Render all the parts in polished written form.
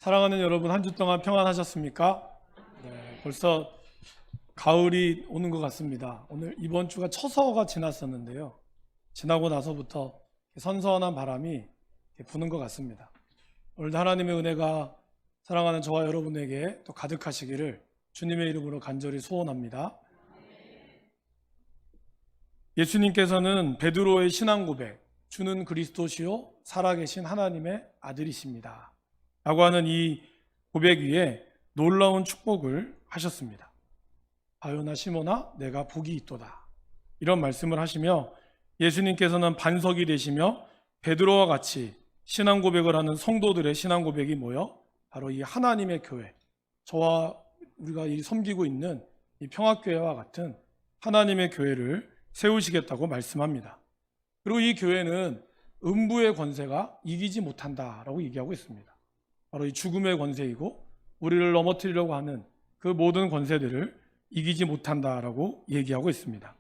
사랑하는 여러분, 한 주 동안 평안하셨습니까? 네, 벌써 가을이 오는 것 같습니다. 오늘 이번 주가 처서가 지났었는데요. 지나고 나서부터 선선한 바람이 부는 것 같습니다. 오늘도 하나님의 은혜가 사랑하는 저와 여러분에게 또 가득하시기를 주님의 이름으로 간절히 소원합니다. 예수님께서는 베드로의 신앙 고백, 주는 그리스도시요 살아계신 하나님의 아들이십니다 라고 하는 이 고백 위에 놀라운 축복을 하셨습니다. 바요나 시몬아 내가 복이 있도다, 이런 말씀을 하시며 예수님께서는 반석이 되시며 베드로와 같이 신앙 고백을 하는 성도들의 신앙 고백이 뭐여? 바로 이 하나님의 교회, 저와 우리가 섬기고 있는 이 평화교회와 같은 하나님의 교회를 세우시겠다고 말씀합니다. 그리고 이 교회는 음부의 권세가 이기지 못한다라고 얘기하고 있습니다. 바로 이 죽음의 권세이고 우리를 넘어뜨리려고 하는 그 모든 권세들을 이기지 못한다라고 얘기하고 있습니다.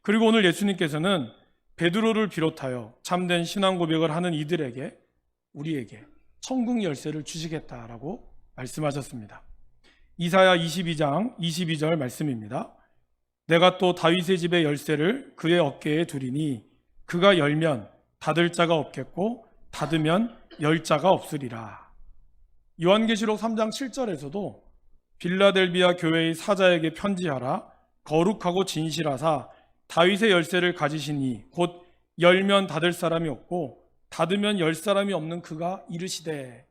그리고 오늘 예수님께서는 베드로를 비롯하여 참된 신앙 고백을 하는 이들에게, 우리에게 천국 열쇠를 주시겠다라고 말씀하셨습니다. 이사야 22장 22절 말씀입니다. 내가 또 다윗의 집의 열쇠를 그의 어깨에 두리니 그가 열면 닫을 자가 없겠고 닫으면 열 자가 없으리라. 요한계시록 3장 7절에서도 빌라델비아 교회의 사자에게 편지하라. 거룩하고 진실하사 다윗의 열쇠를 가지시니 곧 열면 닫을 사람이 없고 닫으면 열 사람이 없는 그가 이르시되.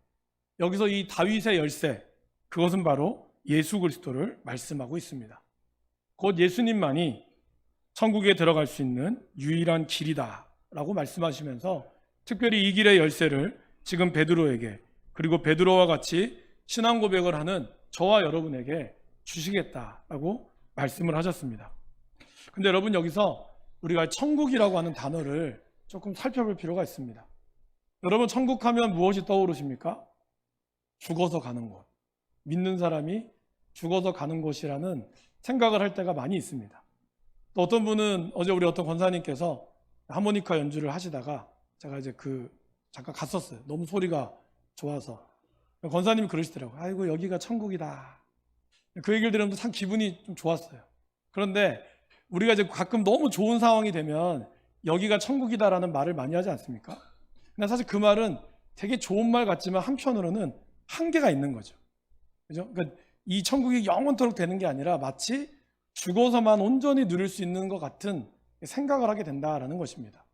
여기서 이 다윗의 열쇠, 그것은 바로 예수 그리스도를 말씀하고 있습니다. 곧 예수님만이 천국에 들어갈 수 있는 유일한 길이다 라고 말씀하시면서 특별히 이 길의 열쇠를 지금 베드로에게, 그리고 베드로와 같이 신앙 고백을 하는 저와 여러분에게 주시겠다라고 말씀을 하셨습니다. 근데 여러분, 여기서 우리가 천국이라고 하는 단어를 조금 살펴볼 필요가 있습니다. 여러분, 천국하면 무엇이 떠오르십니까? 죽어서 가는 곳, 믿는 사람이 죽어서 가는 곳이라는 생각을 할 때가 많이 있습니다. 또 어떤 분은 어제 우리 어떤 권사님께서 하모니카 연주를 하시다가 제가 이제 잠깐 갔었어요. 너무 소리가 좋아서. 권사님이 그러시더라고요. 아이고 여기가 천국이다. 그 얘기를 들으면서 참 기분이 좀 좋았어요. 그런데 우리가 이제 가끔 너무 좋은 상황이 되면 여기가 천국이다라는 말을 많이 하지 않습니까? 근데 사실 그 말은 되게 좋은 말 같지만 한편으로는 한계가 있는 거죠. 그죠? 그러니까 이 천국이 영원토록 되는 게 아니라 마치 죽어서만 온전히 누릴 수 있는 것 같은 생각을 하게 된다라는 것입니다.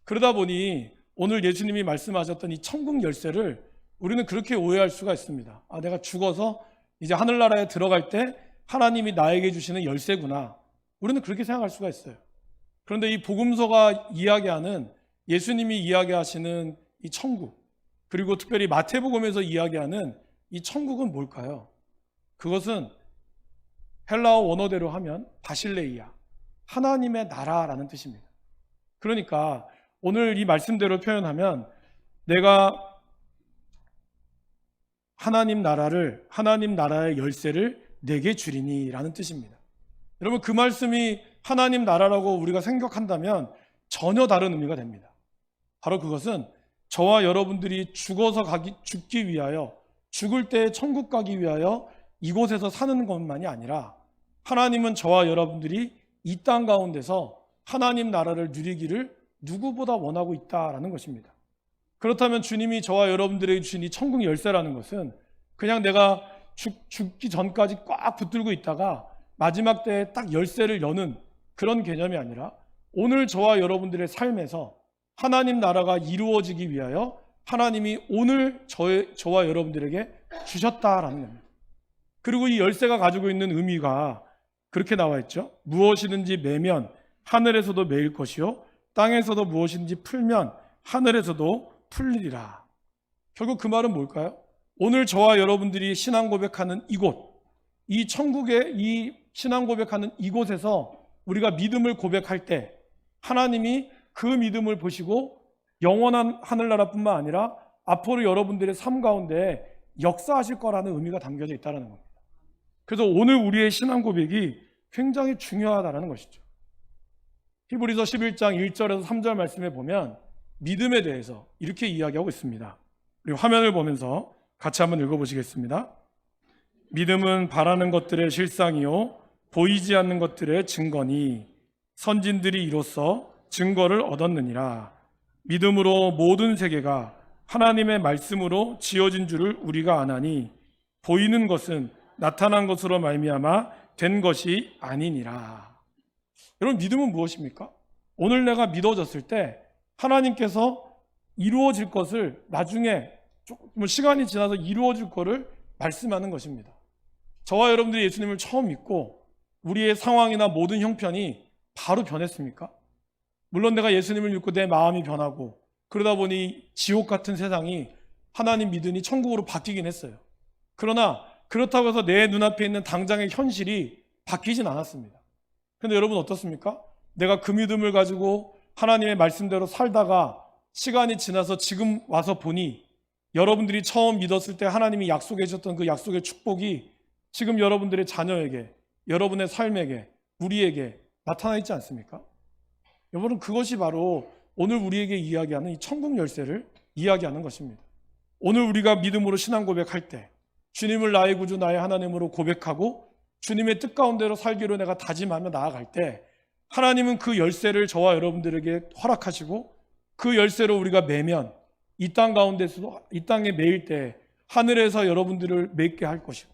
그러다 보니 오늘 예수님이 말씀하셨던 이 천국 열쇠를 우리는 그렇게 오해할 수가 있습니다. 아, 내가 죽어서 이제 하늘나라에 들어갈 때 하나님이 나에게 주시는 열쇠구나. 우리는 그렇게 생각할 수가 있어요. 그런데 이 복음서가 이야기하는, 예수님이 이야기하시는 이 천국, 그리고 특별히 마태복음에서 이야기하는 이 천국은 뭘까요? 그것은 헬라어 원어대로 하면 바실레이아, 하나님의 나라라는 뜻입니다. 그러니까 오늘 이 말씀대로 표현하면 내가 하나님 나라의 열쇠를 내게 주리니 라는 뜻입니다. 여러분, 그 말씀이 하나님 나라라고 우리가 생각한다면 전혀 다른 의미가 됩니다. 바로 그것은 저와 여러분들이 죽기 위하여, 죽을 때 천국 가기 위하여 이곳에서 사는 것만이 아니라 하나님은 저와 여러분들이 이 땅 가운데서 하나님 나라를 누리기를 누구보다 원하고 있다라는 것입니다. 그렇다면 주님이 저와 여러분들에게 주신 이 천국 열쇠라는 것은 그냥 내가 죽기 전까지 꽉 붙들고 있다가 마지막 때에 딱 열쇠를 여는 그런 개념이 아니라 오늘 저와 여러분들의 삶에서 하나님 나라가 이루어지기 위하여 하나님이 오늘 저와 여러분들에게 주셨다라는 겁니다. 그리고 이 열쇠가 가지고 있는 의미가 그렇게 나와 있죠. 무엇이든지 매면 하늘에서도 매일 것이요 땅에서도 무엇이든지 풀면 하늘에서도 풀리리라. 결국 그 말은 뭘까요? 오늘 저와 여러분들이 신앙 고백하는 이곳, 이 천국의 이 신앙 고백하는 이곳에서 우리가 믿음을 고백할 때 하나님이 그 믿음을 보시고 영원한 하늘나라뿐만 아니라 앞으로 여러분들의 삶 가운데 역사하실 거라는 의미가 담겨져 있다는 겁니다. 그래서 오늘 우리의 신앙 고백이 굉장히 중요하다는 것이죠. 히브리서 11장 1절에서 3절 말씀에 보면 믿음에 대해서 이렇게 이야기하고 있습니다. 그리고 화면을 보면서 같이 한번 읽어보시겠습니다. 믿음은 바라는 것들의 실상이요 보이지 않는 것들의 증거니 선진들이 이로써 증거를 얻었느니라. 믿음으로 모든 세계가 하나님의 말씀으로 지어진 줄을 우리가 아나니 보이는 것은 나타난 것으로 말미암아 된 것이 아니니라. 여러분, 믿음은 무엇입니까? 오늘 내가 믿어졌을 때 하나님께서 이루어질 것을 나중에 조금 시간이 지나서 이루어질 것을 말씀하는 것입니다. 저와 여러분들이 예수님을 처음 믿고 우리의 상황이나 모든 형편이 바로 변했습니까? 물론 내가 예수님을 믿고 내 마음이 변하고 그러다 보니 지옥 같은 세상이 하나님 믿으니 천국으로 바뀌긴 했어요. 그러나 그렇다고 해서 내 눈앞에 있는 당장의 현실이 바뀌진 않았습니다. 그런데 여러분 어떻습니까? 내가 그 믿음을 가지고 하나님의 말씀대로 살다가 시간이 지나서 지금 와서 보니 여러분들이 처음 믿었을 때 하나님이 약속해 주셨던 그 약속의 축복이 지금 여러분들의 자녀에게, 여러분의 삶에게, 우리에게 나타나 있지 않습니까? 여러분, 그것이 바로 오늘 우리에게 이야기하는 이 천국 열쇠를 이야기하는 것입니다. 오늘 우리가 믿음으로 신앙 고백할 때 주님을 나의 구주 나의 하나님으로 고백하고 주님의 뜻 가운데로 살기로 내가 다짐하며 나아갈 때 하나님은 그 열쇠를 저와 여러분들에게 허락하시고 그 열쇠로 우리가 매면 이 땅 가운데서도 이 땅에 매일 때 하늘에서 여러분들을 맺게 할 것이고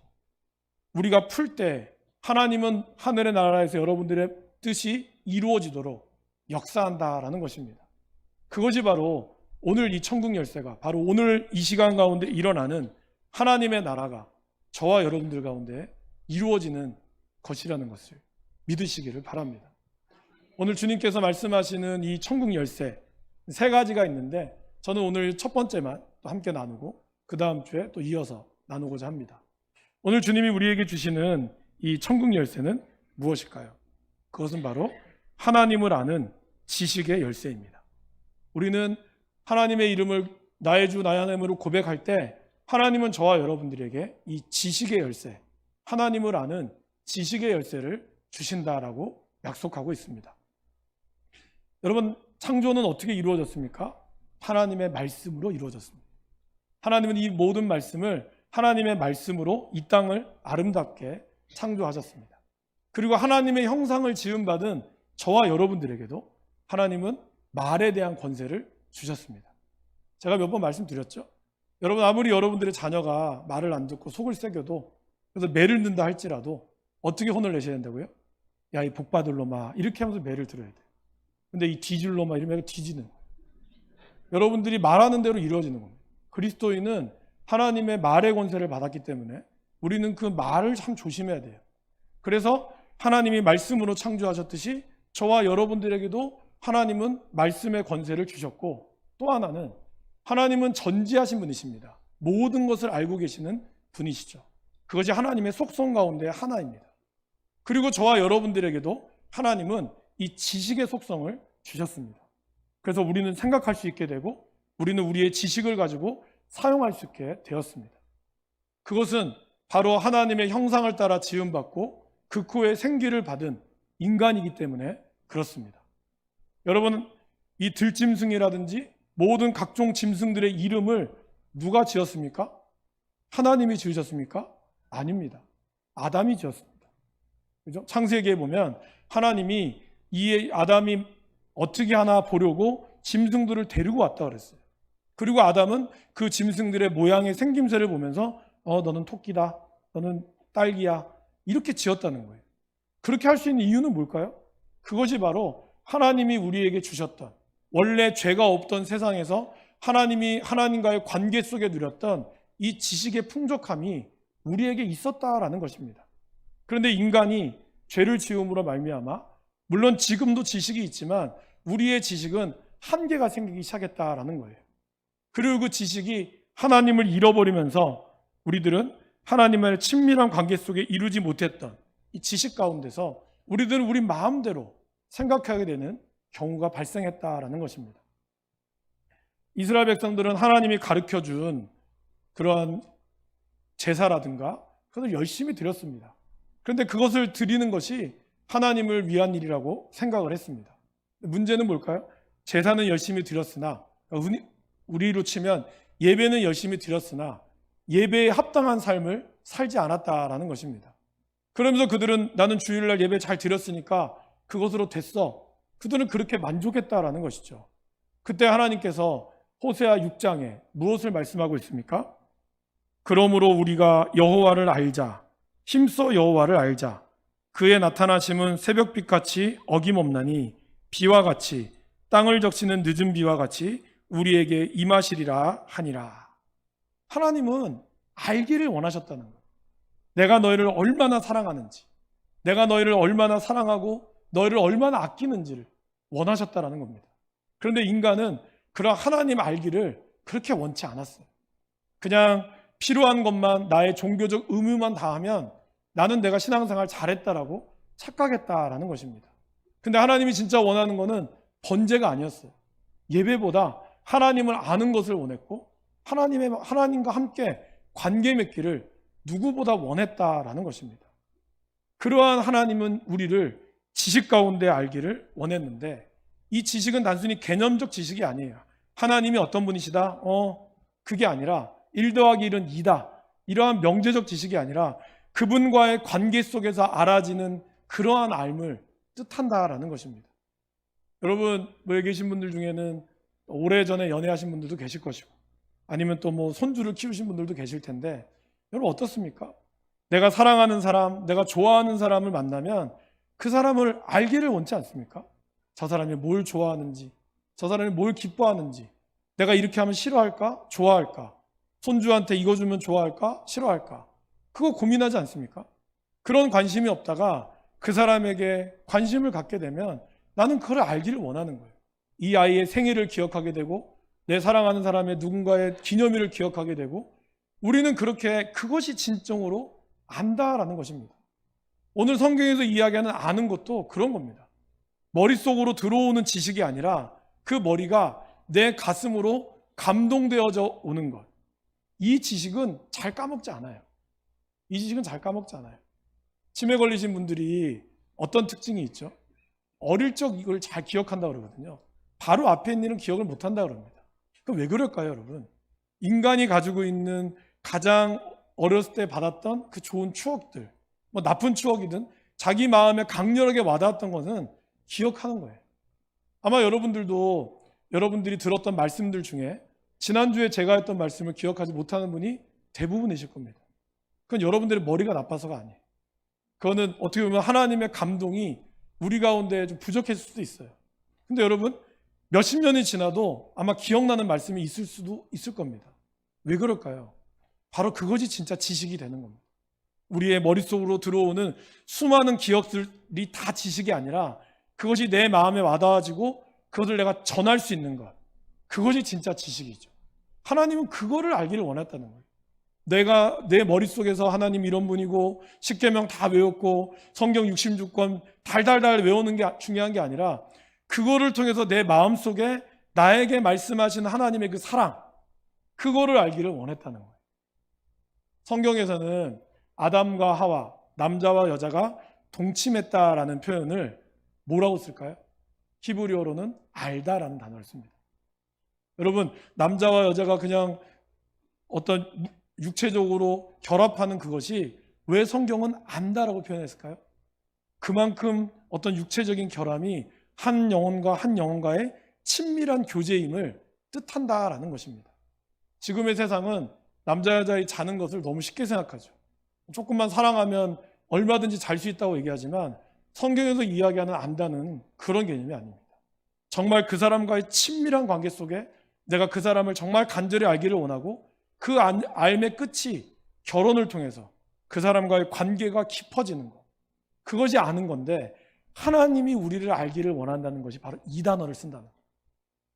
우리가 풀 때 하나님은 하늘의 나라에서 여러분들의 뜻이 이루어지도록 역사한다라는 것입니다. 그것이 바로 오늘 이 천국 열쇠가 바로 오늘 이 시간 가운데 일어나는 하나님의 나라가 저와 여러분들 가운데 이루어지는 것이라는 것을 믿으시기를 바랍니다. 오늘 주님께서 말씀하시는 이 천국 열쇠 세 가지가 있는데 저는 오늘 첫 번째만 또 함께 나누고 그 다음 주에 또 이어서 나누고자 합니다. 오늘 주님이 우리에게 주시는 이 천국 열쇠는 무엇일까요? 그것은 바로 하나님을 아는 지식의 열쇠입니다. 우리는 하나님의 이름을 나의 주 나의 하나님으로 고백할 때 하나님은 저와 여러분들에게 이 지식의 열쇠, 하나님을 아는 지식의 열쇠를 주신다라고 약속하고 있습니다. 여러분, 창조는 어떻게 이루어졌습니까? 하나님의 말씀으로 이루어졌습니다. 하나님은 이 모든 말씀을 하나님의 말씀으로 이 땅을 아름답게 창조하셨습니다. 그리고 하나님의 형상을 지음받은 저와 여러분들에게도 하나님은 말에 대한 권세를 주셨습니다. 제가 몇 번 말씀드렸죠? 여러분, 아무리 여러분들의 자녀가 말을 안 듣고 속을 새겨도 그래서 매를 든다 할지라도 어떻게 혼을 내셔야 된다고요? 야, 이 복받을 놈아, 이렇게 하면서 매를 들어야 돼요. 근데 이 뒤질 놈아 이러면 뒤지는 거예요. 여러분들이 말하는 대로 이루어지는 겁니다. 그리스도인은 하나님의 말의 권세를 받았기 때문에 우리는 그 말을 참 조심해야 돼요. 그래서 하나님이 말씀으로 창조하셨듯이 저와 여러분들에게도 하나님은 말씀의 권세를 주셨고 또 하나는 하나님은 전지하신 분이십니다. 모든 것을 알고 계시는 분이시죠. 그것이 하나님의 속성 가운데 하나입니다. 그리고 저와 여러분들에게도 하나님은 이 지식의 속성을 주셨습니다. 그래서 우리는 생각할 수 있게 되고 우리는 우리의 지식을 가지고 사용할 수 있게 되었습니다. 그것은 바로 하나님의 형상을 따라 지음받고 그 후에 생기를 받은 인간이기 때문에 그렇습니다. 여러분, 이 들짐승이라든지 모든 각종 짐승들의 이름을 누가 지었습니까? 하나님이 지으셨습니까? 아닙니다. 아담이 지었습니다. 그죠? 창세기에 보면 하나님이 이 아담이 어떻게 하나 보려고 짐승들을 데리고 왔다 그랬어요. 그리고 아담은 그 짐승들의 모양의 생김새를 보면서 너는 토끼다, 너는 딸기야, 이렇게 지었다는 거예요. 그렇게 할 수 있는 이유는 뭘까요? 그것이 바로 하나님이 우리에게 주셨던, 원래 죄가 없던 세상에서 하나님이 하나님과의 관계 속에 누렸던 이 지식의 풍족함이 우리에게 있었다라는 것입니다. 그런데 인간이 죄를 지음으로 말미암아 물론 지금도 지식이 있지만 우리의 지식은 한계가 생기기 시작했다라는 거예요. 그리고 그 지식이 하나님을 잃어버리면서 우리들은 하나님과의 친밀한 관계 속에 이루지 못했던 이 지식 가운데서 우리들은 우리 마음대로 생각하게 되는 경우가 발생했다라는 것입니다. 이스라엘 백성들은 하나님이 가르쳐준 그러한 제사라든가 그것을 열심히 드렸습니다. 그런데 그것을 드리는 것이 하나님을 위한 일이라고 생각을 했습니다. 문제는 뭘까요? 제사는 열심히 드렸으나, 우리로 치면 예배는 열심히 드렸으나 예배에 합당한 삶을 살지 않았다라는 것입니다. 그러면서 그들은 나는 주일날 예배 잘 드렸으니까 그것으로 됐어. 그들은 그렇게 만족했다라는 것이죠. 그때 하나님께서 호세아 6장에 무엇을 말씀하고 있습니까? 그러므로 우리가 여호와를 알자. 힘써 여호와를 알자. 그의 나타나심은 새벽빛같이 어김없나니 비와 같이 땅을 적시는 늦은 비와 같이 우리에게 임하시리라 하니라. 하나님은 알기를 원하셨다는 거예요. 내가 너희를 얼마나 사랑하는지, 내가 너희를 얼마나 사랑하고 너희를 얼마나 아끼는지를 원하셨다라는 겁니다. 그런데 인간은 그런 하나님 알기를 그렇게 원치 않았어요. 그냥 필요한 것만, 나의 종교적 의무만 다하면 나는 내가 신앙생활 잘했다라고 착각했다라는 것입니다. 근데 하나님이 진짜 원하는 것은 번제가 아니었어요. 예배보다 하나님을 아는 것을 원했고 하나님과 함께 관계 맺기를 누구보다 원했다라는 것입니다. 그러한 하나님은 우리를 지식 가운데 알기를 원했는데 이 지식은 단순히 개념적 지식이 아니에요. 하나님이 어떤 분이시다? 그게 아니라 1 더하기 1은 2다. 이러한 명제적 지식이 아니라 그분과의 관계 속에서 알아지는 그러한 알을 뜻한다라는 것입니다. 여러분, 여기 계신 분들 중에는 오래전에 연애하신 분들도 계실 것이고 아니면 또 손주를 키우신 분들도 계실 텐데 여러분 어떻습니까? 내가 사랑하는 사람, 내가 좋아하는 사람을 만나면 그 사람을 알기를 원치 않습니까? 저 사람이 뭘 좋아하는지, 저 사람이 뭘 기뻐하는지, 내가 이렇게 하면 싫어할까? 좋아할까? 손주한테 이거 주면 좋아할까? 싫어할까? 그거 고민하지 않습니까? 그런 관심이 없다가 그 사람에게 관심을 갖게 되면 나는 그걸 알기를 원하는 거예요. 이 아이의 생일을 기억하게 되고 내 사랑하는 사람의 누군가의 기념일을 기억하게 되고 우리는 그렇게 그것이 진정으로 안다라는 것입니다. 오늘 성경에서 이야기하는 아는 것도 그런 겁니다. 머릿속으로 들어오는 지식이 아니라 그 머리가 내 가슴으로 감동되어져 오는 것. 이 지식은 잘 까먹지 않아요. 이 지식은 잘 까먹지 않아요. 치매 걸리신 분들이 어떤 특징이 있죠? 어릴 적 이걸 잘 기억한다고 그러거든요. 바로 앞에 있는 일은 기억을 못한다고 그럽니다. 그럼 왜 그럴까요, 여러분? 인간이 가지고 있는 가장 어렸을 때 받았던 그 좋은 추억들, 나쁜 추억이든 자기 마음에 강렬하게 와닿았던 것은 기억하는 거예요. 아마 여러분들이 들었던 말씀들 중에 지난주에 제가 했던 말씀을 기억하지 못하는 분이 대부분이실 겁니다. 그건 여러분들의 머리가 나빠서가 아니에요. 그거는 어떻게 보면 하나님의 감동이 우리 가운데 좀 부족했을 수도 있어요. 근데 여러분, 몇십 년이 지나도 아마 기억나는 말씀이 있을 수도 있을 겁니다. 왜 그럴까요? 바로 그것이 진짜 지식이 되는 겁니다. 우리의 머릿속으로 들어오는 수많은 기억들이 다 지식이 아니라 그것이 내 마음에 와닿아지고 그것을 내가 전할 수 있는 것. 그것이 진짜 지식이죠. 하나님은 그거를 알기를 원했다는 거예요. 내가 내 머릿속에서 하나님 이런 분이고 십계명 다 외웠고 성경 66권 달달달 외우는 게 중요한 게 아니라 그거를 통해서 내 마음속에 나에게 말씀하시는 하나님의 그 사랑, 그거를 알기를 원했다는 거예요. 성경에서는 아담과 하와, 남자와 여자가 동침했다라는 표현을 뭐라고 쓸까요? 히브리어로는 알다라는 단어를 씁니다. 여러분, 남자와 여자가 그냥 어떤 육체적으로 결합하는 그것이 왜 성경은 안다라고 표현했을까요? 그만큼 어떤 육체적인 결함이 한 영혼과 한 영혼과의 친밀한 교제임을 뜻한다라는 것입니다. 지금의 세상은 남자 여자의 자는 것을 너무 쉽게 생각하죠. 조금만 사랑하면 얼마든지 잘 수 있다고 얘기하지만 성경에서 이야기하는 안다는 그런 개념이 아닙니다. 정말 그 사람과의 친밀한 관계 속에 내가 그 사람을 정말 간절히 알기를 원하고 그 알의 끝이 결혼을 통해서 그 사람과의 관계가 깊어지는 것. 그것이 아는 건데 하나님이 우리를 알기를 원한다는 것이 바로 이 단어를 쓴다는 거예요.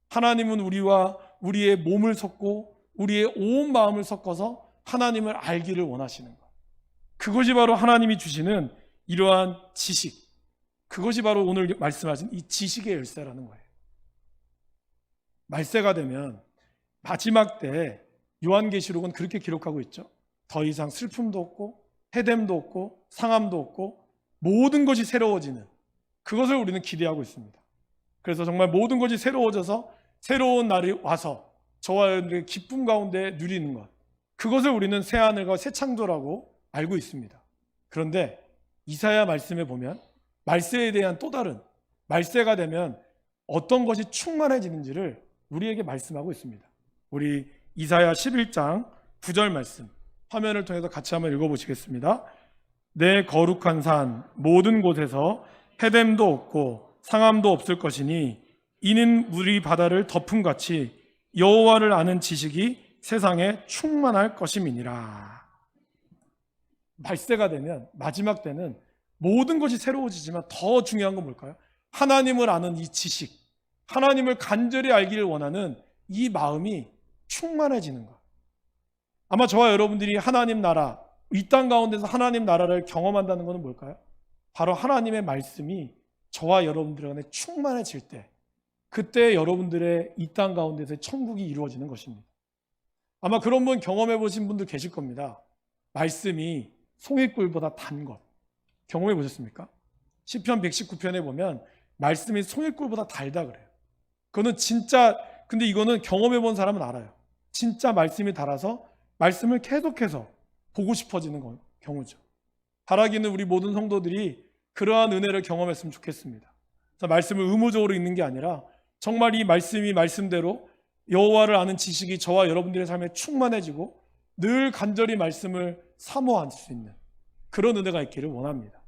하나님은 우리와 우리의 몸을 섞고 우리의 온 마음을 섞어서 하나님을 알기를 원하시는 것. 그것이 바로 하나님이 주시는 이러한 지식. 그것이 바로 오늘 말씀하신 이 지식의 열쇠라는 거예요. 말세가 되면 마지막 때 요한계시록은 그렇게 기록하고 있죠. 더 이상 슬픔도 없고 해됨도 없고 상함도 없고 모든 것이 새로워지는 그것을 우리는 기대하고 있습니다. 그래서 정말 모든 것이 새로워져서 새로운 날이 와서 저와 여러분들의 기쁨 가운데 누리는 것, 그것을 우리는 새 하늘과 새 창조라고 알고 있습니다. 그런데 이사야 말씀에 보면 말세에 대한 또 다른, 말세가 되면 어떤 것이 충만해지는지를 우리에게 말씀하고 있습니다. 우리 이사야 11장 9절 말씀 화면을 통해서 같이 한번 읽어보시겠습니다. 내 거룩한 산 모든 곳에서 해됨도 없고 상함도 없을 것이니 이는 물이 바다를 덮음같이 여호와를 아는 지식이 세상에 충만할 것임이니라. 말세가 되면, 마지막 때는 모든 것이 새로워지지만 더 중요한 건 뭘까요? 하나님을 아는 이 지식, 하나님을 간절히 알기를 원하는 이 마음이 충만해지는 것. 아마 저와 여러분들이 하나님 나라, 이 땅 가운데서 하나님 나라를 경험한다는 것은 뭘까요? 바로 하나님의 말씀이 저와 여러분들 안에 충만해질 때, 그때 여러분들의 이 땅 가운데서 천국이 이루어지는 것입니다. 아마 그런 분 경험해 보신 분들 계실 겁니다. 말씀이 송이꿀보다 단 것 경험해 보셨습니까? 시편 119편에 보면 말씀이 송이꿀보다 달다 그래요. 그거는 진짜, 근데 이거는 경험해 본 사람은 알아요. 진짜 말씀이 달아서 말씀을 계속해서 보고 싶어지는 경우죠. 바라기는 우리 모든 성도들이 그러한 은혜를 경험했으면 좋겠습니다. 말씀을 의무적으로 읽는 게 아니라 정말 이 말씀이 말씀대로 여호와를 아는 지식이 저와 여러분들의 삶에 충만해지고 늘 간절히 말씀을 사모할 수 있는 그런 은혜가 있기를 원합니다.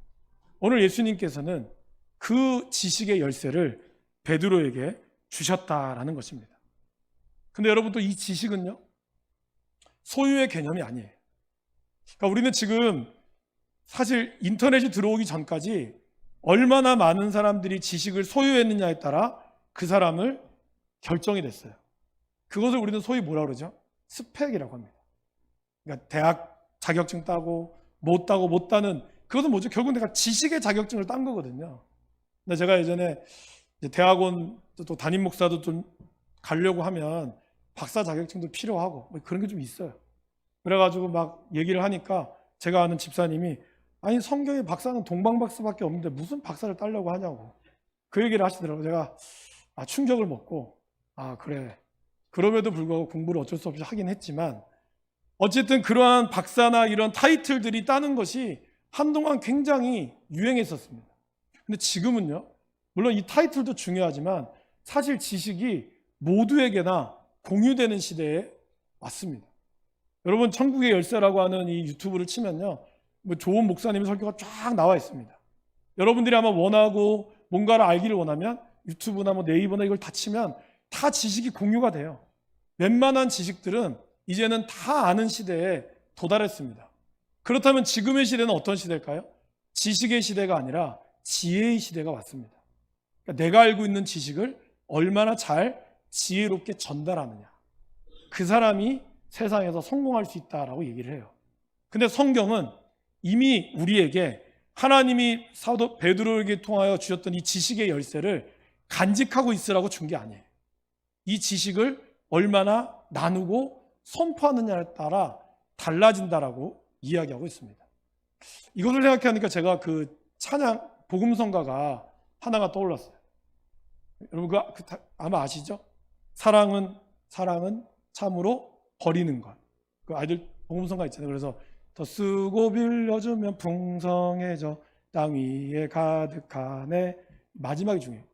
오늘 예수님께서는 그 지식의 열쇠를 베드로에게 주셨다라는 것입니다. 근데 여러분, 또 이 지식은요, 소유의 개념이 아니에요. 그러니까 우리는 지금 사실 인터넷이 들어오기 전까지 얼마나 많은 사람들이 지식을 소유했느냐에 따라 그 사람을 결정이 됐어요. 그것을 우리는 소위 뭐라 그러죠? 스펙이라고 합니다. 그러니까 대학 자격증 따고 못 따고 못 따는, 그것은 뭐죠? 결국 내가 지식의 자격증을 딴 거거든요. 근데 제가 예전에 대학원 또 담임 목사도 좀 가려고 하면 박사 자격증도 필요하고 뭐 그런 게 좀 있어요. 그래가지고 막 얘기를 하니까 제가 아는 집사님이, 아니 성경의 박사는 동방박사밖에 없는데 무슨 박사를 따려고 하냐고 그 얘기를 하시더라고요. 제가 충격을 먹고, 그래, 그럼에도 불구하고 공부를 어쩔 수 없이 하긴 했지만 어쨌든 그러한 박사나 이런 타이틀들이 따는 것이 한동안 굉장히 유행했었습니다. 근데 지금은요, 물론 이 타이틀도 중요하지만 사실 지식이 모두에게나 공유되는 시대에 왔습니다. 여러분, 천국의 열쇠라고 하는 이 유튜브를 치면요, 뭐 좋은 목사님의 설교가 쫙 나와 있습니다. 여러분들이 아마 원하고 뭔가를 알기를 원하면 유튜브나 뭐 네이버나 이걸 다 치면 다 지식이 공유가 돼요. 웬만한 지식들은 이제는 다 아는 시대에 도달했습니다. 그렇다면 지금의 시대는 어떤 시대일까요? 지식의 시대가 아니라 지혜의 시대가 왔습니다. 그러니까 내가 알고 있는 지식을 얼마나 잘 지혜롭게 전달하느냐, 그 사람이 세상에서 성공할 수 있다라고 얘기를 해요. 근데 성경은 이미 우리에게 하나님이 사도 베드로에게 통하여 주셨던 이 지식의 열쇠를 간직하고 있으라고 준 게 아니에요. 이 지식을 얼마나 나누고 선포하느냐에 따라 달라진다라고 이야기하고 있습니다. 이것을 생각하니까 제가 그 찬양 복음성가가 하나가 떠올랐어요. 여러분 아마 아시죠? 사랑은 참으로 버리는 것. 그 아이들 복음성가 있잖아요. 그래서 더 쓰고 빌려주면 풍성해져 땅 위에 가득하네. 마지막이 중요해요.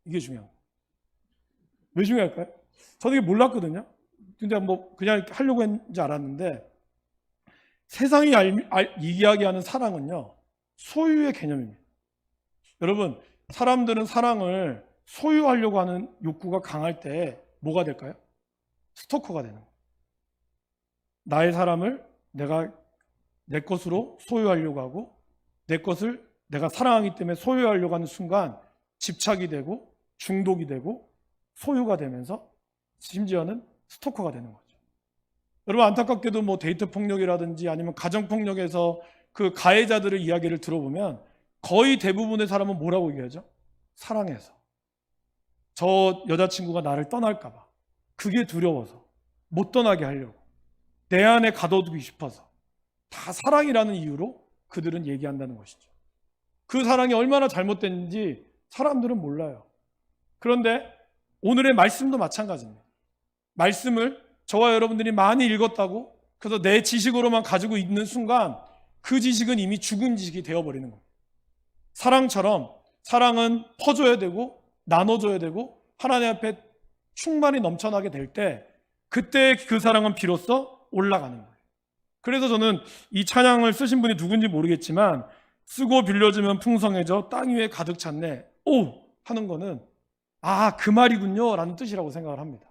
이게 중요해요. 왜 중요할까요? 저는 이게 몰랐거든요. 근데 뭐 그냥 하려고 했는지 알았는데, 세상이 이야기하는 사랑은요, 소유의 개념입니다. 여러분, 사람들은 사랑을 소유하려고 하는 욕구가 강할 때 뭐가 될까요? 스토커가 되는 거예요. 나의 사람을 내가 내 것으로 소유하려고 하고, 내 것을 내가 사랑하기 때문에 소유하려고 하는 순간 집착이 되고 중독이 되고 소유가 되면서 심지어는 스토커가 되는 거죠. 여러분, 안타깝게도 뭐 데이트 폭력이라든지 아니면 가정 폭력에서 그 가해자들의 이야기를 들어보면 거의 대부분의 사람은 뭐라고 얘기하죠? 사랑해서. 저 여자친구가 나를 떠날까 봐, 그게 두려워서 못 떠나게 하려고, 내 안에 가둬두기 싶어서, 다 사랑이라는 이유로 그들은 얘기한다는 것이죠. 그 사랑이 얼마나 잘못됐는지 사람들은 몰라요. 그런데 오늘의 말씀도 마찬가지입니다. 말씀을 저와 여러분들이 많이 읽었다고 그래서 내 지식으로만 가지고 있는 순간 그 지식은 이미 죽은 지식이 되어버리는 겁니다. 사랑처럼 사랑은 퍼줘야 되고 나눠줘야 되고 하나님 앞에 충만히 넘쳐나게 될 때 그때 그 사랑은 비로소 올라가는 거예요. 그래서 저는 이 찬양을 쓰신 분이 누군지 모르겠지만 쓰고 빌려주면 풍성해져 땅 위에 가득 찼네 오 하는 거는 그 말이군요 라는 뜻이라고 생각을 합니다.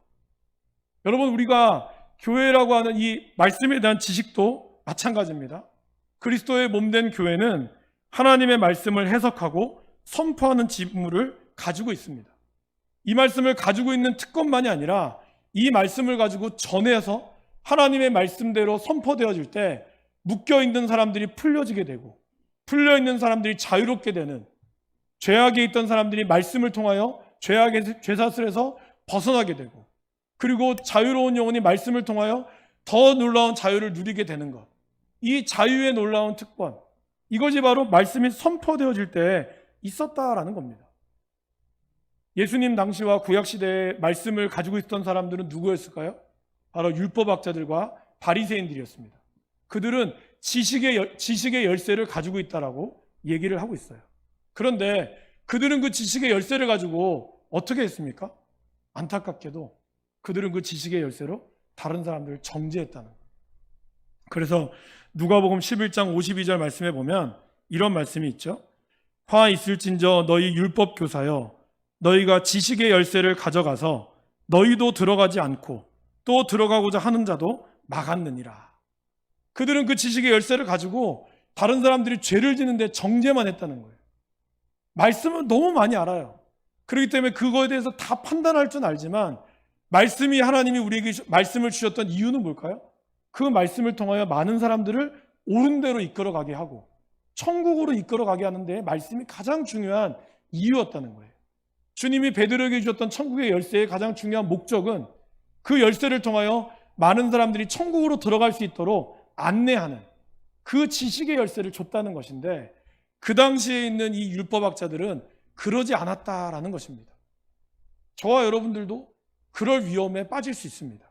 여러분, 우리가 교회라고 하는 이 말씀에 대한 지식도 마찬가지입니다. 그리스도의 몸된 교회는 하나님의 말씀을 해석하고 선포하는 직무를 가지고 있습니다. 이 말씀을 가지고 있는 특권만이 아니라 이 말씀을 가지고 전해서 하나님의 말씀대로 선포되어질 때 묶여있는 사람들이 풀려지게 되고 풀려있는 사람들이 자유롭게 되는, 죄악에 있던 사람들이 말씀을 통하여 죄악의 죄사슬에서 벗어나게 되고 그리고 자유로운 영혼이 말씀을 통하여 더 놀라운 자유를 누리게 되는 것, 이 자유의 놀라운 특권, 이것이 바로 말씀이 선포되어질 때 있었다라는 겁니다. 예수님 당시와 구약시대에 말씀을 가지고 있던 사람들은 누구였을까요? 바로 율법학자들과 바리새인들이었습니다. 그들은 지식의 열쇠를 가지고 있다라고 얘기를 하고 있어요. 그런데 그들은 그 지식의 열쇠를 가지고 어떻게 했습니까? 안타깝게도 그들은 그 지식의 열쇠로 다른 사람들을 정죄했다는 거예요. 그래서 누가복음 11장 52절 말씀에 보면 이런 말씀이 있죠. 화 있을진저 너희 율법 교사여 너희가 지식의 열쇠를 가져가서 너희도 들어가지 않고 또 들어가고자 하는 자도 막았느니라. 그들은 그 지식의 열쇠를 가지고 다른 사람들이 죄를 지는데 정죄만 했다는 거예요. 말씀은 너무 많이 알아요. 그렇기 때문에 그거에 대해서 다 판단할 줄 알지만 말씀이 하나님이 우리에게 말씀을 주셨던 이유는 뭘까요? 그 말씀을 통하여 많은 사람들을 옳은 대로 이끌어가게 하고 천국으로 이끌어가게 하는데 말씀이 가장 중요한 이유였다는 거예요. 주님이 베드로에게 주셨던 천국의 열쇠의 가장 중요한 목적은 그 열쇠를 통하여 많은 사람들이 천국으로 들어갈 수 있도록 안내하는 그 지식의 열쇠를 줬다는 것인데 그 당시에 있는 이 율법학자들은 그러지 않았다라는 것입니다. 저와 여러분들도 그럴 위험에 빠질 수 있습니다.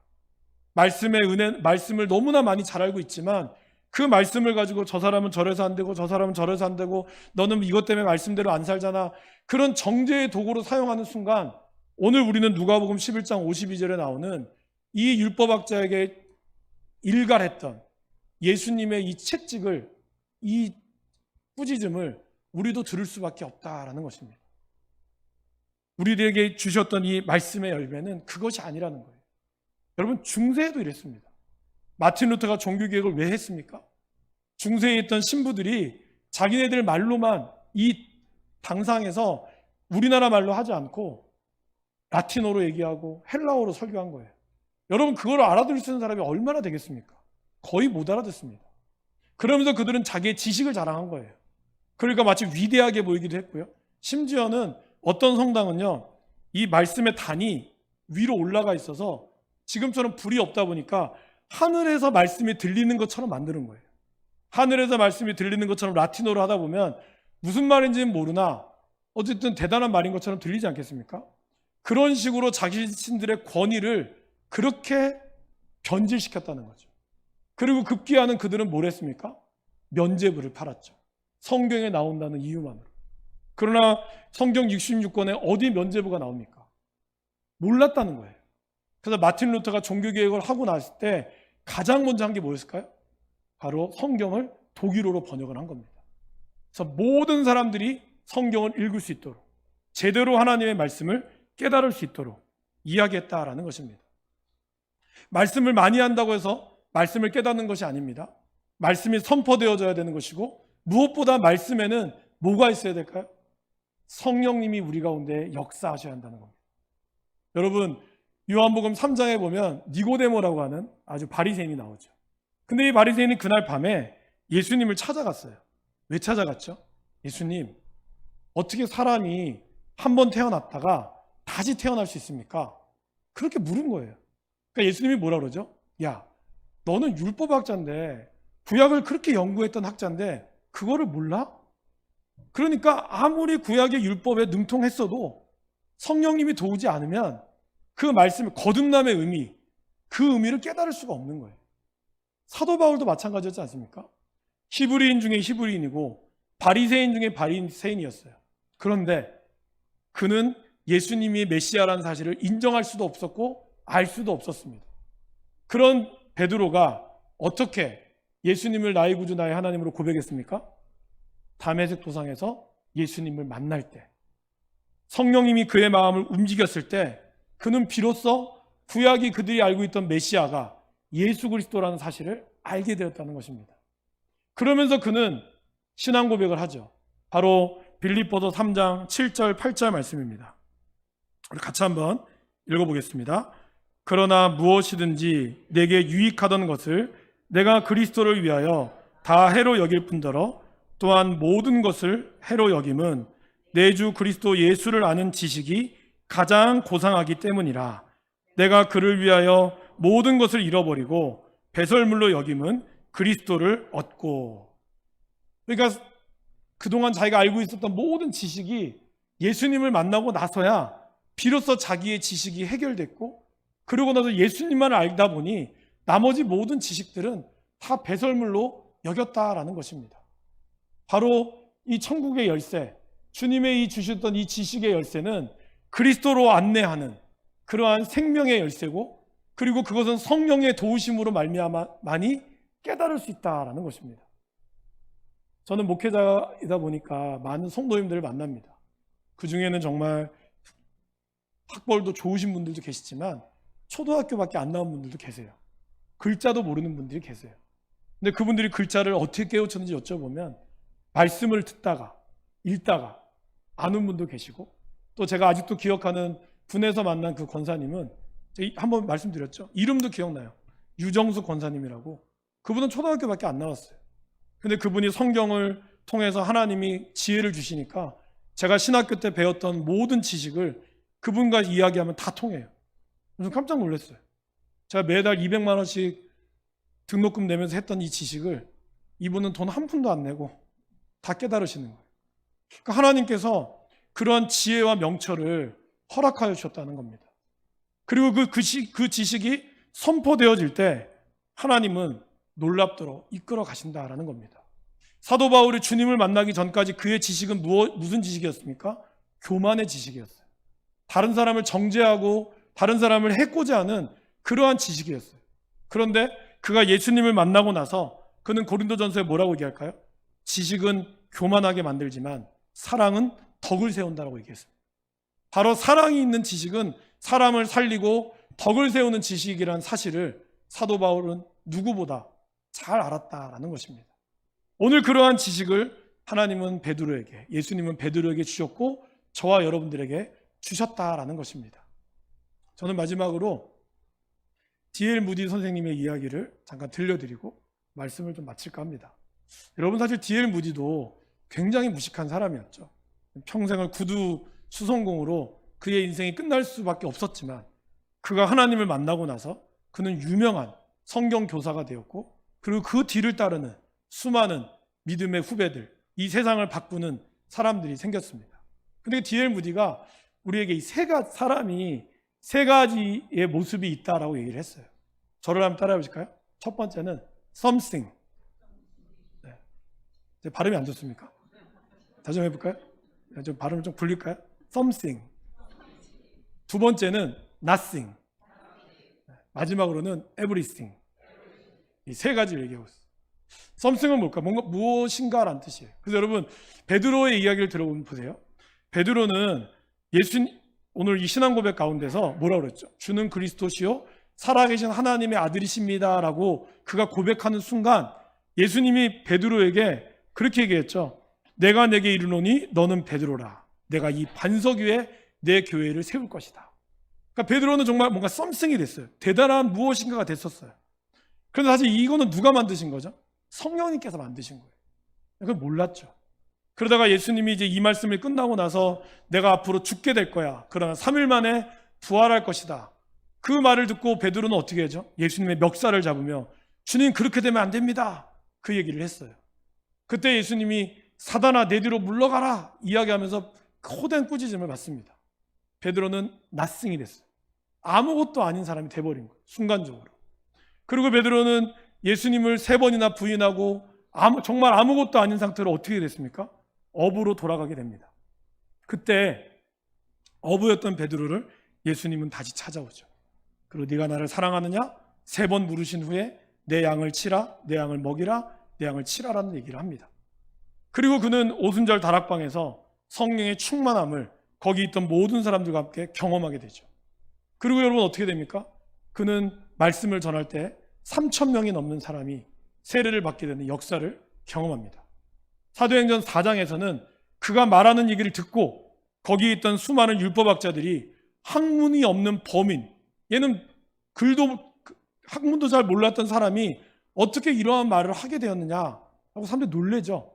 말씀을 너무나 많이 잘 알고 있지만 그 말씀을 가지고 저 사람은 저래서 안 되고 저 사람은 저래서 안 되고 너는 이것 때문에 말씀대로 안 살잖아. 그런 정죄의 도구로 사용하는 순간 오늘 우리는 누가복음 11장 52절에 나오는 이 율법학자에게 일갈했던 예수님의 이 채찍을, 이 꾸짖음을 우리도 들을 수밖에 없다라는 것입니다. 우리들에게 주셨던 이 말씀의 열매는 그것이 아니라는 거예요. 여러분, 중세에도 이랬습니다. 마틴 루터가 종교개혁을 왜 했습니까? 중세에 있던 신부들이 자기네들 말로만 이 당상에서 우리나라 말로 하지 않고 라틴어로 얘기하고 헬라어로 설교한 거예요. 여러분, 그걸 알아들을 수 있는 사람이 얼마나 되겠습니까? 거의 못 알아듣습니다. 그러면서 그들은 자기의 지식을 자랑한 거예요. 그러니까 마치 위대하게 보이기도 했고요. 심지어는 어떤 성당은요, 이 말씀의 단이 위로 올라가 있어서 지금처럼 불이 없다 보니까 하늘에서 말씀이 들리는 것처럼 만드는 거예요. 하늘에서 말씀이 들리는 것처럼 라틴어로 하다 보면 무슨 말인지는 모르나 어쨌든 대단한 말인 것처럼 들리지 않겠습니까? 그런 식으로 자기 자신들의 권위를 그렇게 변질시켰다는 거죠. 그리고 급기야는 그들은 뭘 했습니까? 면죄부를 팔았죠. 성경에 나온다는 이유만으로. 그러나 성경 66권에 어디 면죄부가 나옵니까? 몰랐다는 거예요. 그래서 마틴 루터가 종교개혁을 하고 났을 때 가장 먼저 한 게 뭐였을까요? 바로 성경을 독일어로 번역을 한 겁니다. 그래서 모든 사람들이 성경을 읽을 수 있도록 제대로 하나님의 말씀을 깨달을 수 있도록 이야기했다라는 것입니다. 말씀을 많이 한다고 해서 말씀을 깨닫는 것이 아닙니다. 말씀이 선포되어져야 되는 것이고 무엇보다 말씀에는 뭐가 있어야 될까요? 성령님이 우리 가운데 역사하셔야 한다는 겁니다. 여러분, 요한복음 3장에 보면 니고데모라고 하는 아주 바리새인이 나오죠. 근데 이 바리새인이 그날 밤에 예수님을 찾아갔어요. 왜 찾아갔죠? 예수님, 어떻게 사람이 한 번 태어났다가 다시 태어날 수 있습니까? 그렇게 물은 거예요. 그러니까 예수님이 뭐라 그러죠? 야, 너는 율법학자인데 구약을 그렇게 연구했던 학자인데 그거를 몰라? 그러니까 아무리 구약의 율법에 능통했어도 성령님이 도우지 않으면 그 말씀의 거듭남의 의미, 그 의미를 깨달을 수가 없는 거예요. 사도 바울도 마찬가지였지 않습니까? 히브리인 중에 히브리인이고 바리새인 중에 바리새인이었어요. 그런데 그는 예수님이 메시아라는 사실을 인정할 수도 없었고 알 수도 없었습니다. 그런 베드로가 어떻게 예수님을 나의 구주 나의 하나님으로 고백했습니까? 다메섹 도상에서 예수님을 만날 때, 성령님이 그의 마음을 움직였을 때 그는 비로소 구약이 그들이 알고 있던 메시아가 예수 그리스도라는 사실을 알게 되었다는 것입니다. 그러면서 그는 신앙 고백을 하죠. 바로 빌립보서 3장 7절 8절 말씀입니다. 우리 같이 한번 읽어보겠습니다. 그러나 무엇이든지 내게 유익하던 것을 내가 그리스도를 위하여 다 해로 여길 뿐더러 또한 모든 것을 해로 여김은 내 주 그리스도 예수를 아는 지식이 가장 고상하기 때문이라. 내가 그를 위하여 모든 것을 잃어버리고 배설물로 여김은 그리스도를 얻고. 그러니까 그동안 자기가 알고 있었던 모든 지식이 예수님을 만나고 나서야 비로소 자기의 지식이 해결됐고, 그러고 나서 예수님만 알다 보니 나머지 모든 지식들은 다 배설물로 여겼다라는 것입니다. 바로 이 천국의 열쇠, 주님의 이 주셨던 이 지식의 열쇠는 그리스도로 안내하는 그러한 생명의 열쇠고, 그리고 그것은 성령의 도우심으로 말미암아만이 깨달을 수 있다라는 것입니다. 저는 목회자이다 보니까 많은 성도님들을 만납니다. 그 중에는 정말 학벌도 좋으신 분들도 계시지만 초등학교밖에 안 나온 분들도 계세요. 글자도 모르는 분들이 계세요. 근데 그분들이 글자를 어떻게 깨우쳤는지 여쭤보면 말씀을 듣다가 읽다가 아는 분도 계시고, 또 제가 아직도 기억하는 군에서 만난 그 권사님은 한번 말씀드렸죠. 이름도 기억나요. 유정수 권사님이라고. 그분은 초등학교밖에 안 나왔어요. 근데 그분이 성경을 통해서 하나님이 지혜를 주시니까 제가 신학교 때 배웠던 모든 지식을 그분과 이야기하면 다 통해요. 그래서 깜짝 놀랐어요. 제가 매달 200만 원씩 등록금 내면서 했던 이 지식을 이분은 돈 한 푼도 안 내고 다 깨달으시는 거예요. 그러니까 하나님께서 그러한 지혜와 명철을 허락하여 주셨다는 겁니다. 그리고 그 지식이 선포되어질 때 하나님은 놀랍도록 이끌어 가신다라는 겁니다. 사도 바울이 주님을 만나기 전까지 그의 지식은 무슨 지식이었습니까? 교만의 지식이었어요. 다른 사람을 정죄하고 다른 사람을 해코지 하는 그러한 지식이었어요. 그런데 그가 예수님을 만나고 나서 그는 고린도전서에 뭐라고 얘기할까요? 지식은 교만하게 만들지만 사랑은 덕을 세운다라고 얘기했습니다. 바로 사랑이 있는 지식은 사람을 살리고 덕을 세우는 지식이라는 사실을 사도 바울은 누구보다 잘 알았다라는 것입니다. 오늘 그러한 지식을 하나님은 베드로에게, 예수님은 베드로에게 주셨고 저와 여러분들에게 주셨다라는 것입니다. 저는 마지막으로 D.L. 무디 선생님의 이야기를 잠깐 들려드리고 말씀을 좀 마칠까 합니다. 여러분, 사실 D.L. 무디도 굉장히 무식한 사람이었죠. 평생을 구두 수성공으로 그의 인생이 끝날 수밖에 없었지만 그가 하나님을 만나고 나서 그는 유명한 성경 교사가 되었고, 그리고 그 뒤를 따르는 수많은 믿음의 후배들, 이 세상을 바꾸는 사람들이 생겼습니다. 근데 D.L. 무디가 우리에게 이 사람이 세 가지의 모습이 있다라고 얘기를 했어요. 저를 한번 따라해 보실까요? 첫 번째는 something. 네. 발음이 안 좋습니까? 다시 한번 해볼까요? 좀 발음을 좀 굴릴까요? something. 두 번째는 nothing. 마지막으로는 everything. 이 세 가지를 얘기하고 있어요. something은 뭘까? 뭔가 무엇인가라는 뜻이에요. 그래서 여러분, 베드로의 이야기를 들어보면 보세요. 베드로는 오늘 이 신앙 고백 가운데서 뭐라고 그랬죠? 주는 그리스도시요 살아계신 하나님의 아들이십니다라고 그가 고백하는 순간 예수님이 베드로에게 그렇게 얘기했죠. 내가 내게 이르노니 너는 베드로라. 내가 이 반석 위에 내 교회를 세울 것이다. 그러니까 베드로는 정말 뭔가 썸씽이 됐어요. 대단한 무엇인가가 됐었어요. 그런데 사실 이거는 누가 만드신 거죠? 성령님께서 만드신 거예요. 그걸 몰랐죠. 그러다가 예수님이 이제 이 말씀이 끝나고 나서 내가 앞으로 죽게 될 거야. 그러나 3일 만에 부활할 것이다. 그 말을 듣고 베드로는 어떻게 하죠? 예수님의 멱살을 잡으며 주님 그렇게 되면 안 됩니다. 그 얘기를 했어요. 그때 예수님이 사단아 내 뒤로 물러가라 이야기하면서 코된 꾸짖음을 받습니다. 베드로는 낯승이 됐어요. 아무것도 아닌 사람이 돼버린 거예요. 순간적으로. 그리고 베드로는 예수님을 3번이나 부인하고 정말 아무것도 아닌 상태로 어떻게 됐습니까? 어부로 돌아가게 됩니다. 그때 어부였던 베드로를 예수님은 다시 찾아오죠. 그리고 네가 나를 사랑하느냐? 3번 물으신 후에 내 양을 치라, 내 양을 먹이라, 내 양을 치라라는 얘기를 합니다. 그리고 그는 오순절 다락방에서 성령의 충만함을 거기 있던 모든 사람들과 함께 경험하게 되죠. 그리고 여러분 어떻게 됩니까? 그는 말씀을 전할 때 3,000명이 넘는 사람이 세례를 받게 되는 역사를 경험합니다. 사도행전 4장에서는 그가 말하는 얘기를 듣고 거기에 있던 수많은 율법학자들이 학문이 없는 범인, 얘는 학문도 잘 몰랐던 사람이 어떻게 이러한 말을 하게 되었느냐 하고 사람들이 놀래죠.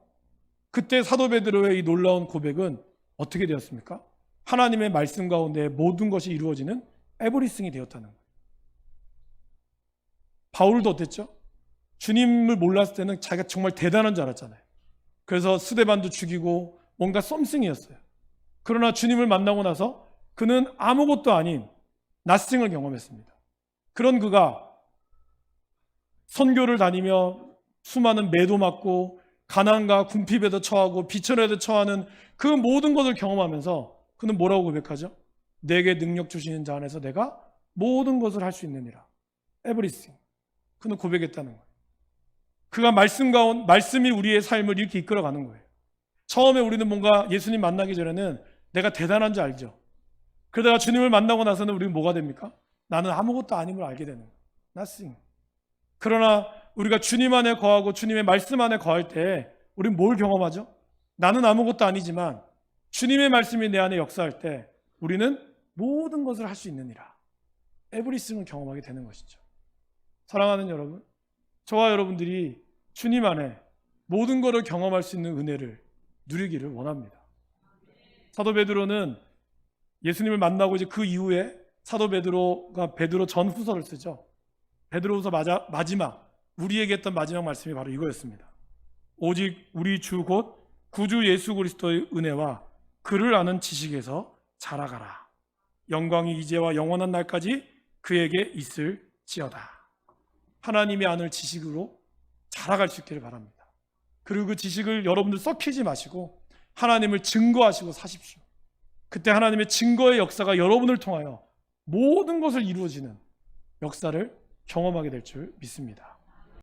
그때 사도 베드로의 이 놀라운 고백은 어떻게 되었습니까? 하나님의 말씀 가운데 모든 것이 이루어지는 에브리싱이 되었다는 거예요. 바울도 어땠죠? 주님을 몰랐을 때는 자기가 정말 대단한 줄 알았잖아요. 그래서 스데반도 죽이고 뭔가 썸씽이었어요. 그러나 주님을 만나고 나서 그는 아무것도 아닌 낫싱을 경험했습니다. 그런 그가 선교를 다니며 수많은 매도 맞고 가난과 궁핍에도 처하고 비천에도 처하는 그 모든 것을 경험하면서 그는 뭐라고 고백하죠? 내게 능력 주시는 자 안에서 내가 모든 것을 할 수 있느니라. 에브리싱. 그는 고백했다는 거예요. 그가 말씀이 우리의 삶을 이렇게 이끌어가는 거예요. 처음에 우리는 뭔가 예수님 만나기 전에는 내가 대단한 줄 알죠. 그러다가 주님을 만나고 나서는 우리는 뭐가 됩니까? 나는 아무것도 아님을 알게 되는 거예요. Nothing. 그러나 우리가 주님 안에 거하고 주님의 말씀 안에 거할 때 우리는 뭘 경험하죠? 나는 아무것도 아니지만 주님의 말씀이 내 안에 역사할 때 우리는 모든 것을 할 수 있느니라. 에브리싱을 경험하게 되는 것이죠. 사랑하는 여러분, 저와 여러분들이 주님 안에 모든 것을 경험할 수 있는 은혜를 누리기를 원합니다. 사도 베드로는 예수님을 만나고 이제 그 이후에 사도 베드로가 베드로 전후서를 쓰죠. 베드로후서 마지막 우리에게 했던 마지막 말씀이 바로 이거였습니다. 오직 우리 주 곧 구주 예수 그리스도의 은혜와 그를 아는 지식에서 자라가라. 영광이 이제와 영원한 날까지 그에게 있을지어다. 하나님의 아는 지식으로 자라갈 수 있기를 바랍니다. 그리고 그 지식을 여러분들 썩히지 마시고 하나님을 증거하시고 사십시오. 그때 하나님의 증거의 역사가 여러분을 통하여 모든 것을 이루어지는 역사를 경험하게 될 줄 믿습니다.